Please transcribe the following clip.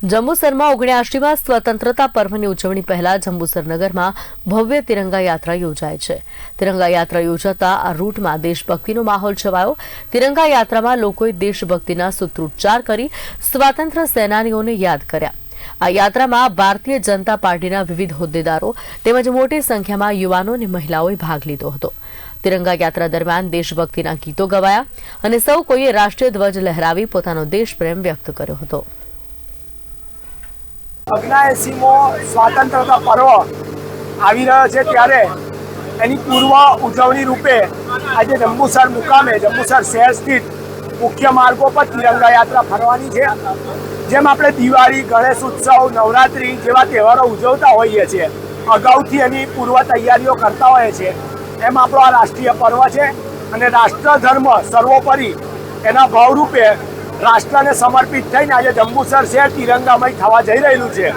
જંબુસરમાં 79મા સ્વતંત્રતા પર્વની ઉજવણી પહેલા જંબુસર નગરમાં ભવ્ય તિરંગા યાત્રા યોજાય છે। તિરંગા યાત્રા યોજાતા આ રૂટમાં દેશભક્તિનો માહોલ છવાયો। તિરંગા યાત્રામાં લોકોએ દેશભક્તિના સૂત્રોચ્ચાર કરી સ્વાતંત્ર્ય સેનાનીઓને યાદ કર્યા। આ યાત્રામાં ભારતીય જનતા પાર્ટીના વિવિધ હોદ્દેદારો તેમજ મોટી સંખ્યામાં યુવાનો અને મહિલાઓએ ભાગ લીધો હતો। તિરંગા યાત્રા દરમિયાન દેશભક્તિના ગીતો ગવાયા અને સૌ કોઈએ રાષ્ટ્રીય ધ્વજ લહેરાવી પોતાનો દેશપ્રેમ વ્યક્ત કર્યો હતો। 79મો સ્વાતંત્રતા પર્વ આવી રહ્યો છે ત્યારે એની પૂર્વ ઉજવણી રૂપે આજે જંબુસર મુકામે જંબુસર શહેર સ્થિત મુખ્ય માર્ગો પર તિરંગા યાત્રા ફરવાની છે। જેમ આપણે દિવાળી, ગણેશ ઉત્સવ, નવરાત્રી જેવા તહેવારો ઉજવતા હોઈએ છીએ, અગાઉથી એની પૂર્વ તૈયારીઓ કરતા હોઈએ છીએ, એમ આપણો આ રાષ્ટ્રીય પર્વ છે અને રાષ્ટ્રધર્મ સર્વોપરી એના ભાવરૂપે રાષ્ટ્રને સમર્પિત થઈને આજે જંબુસર શહેર તિરંગામય થવા જઈ રહેલું છે।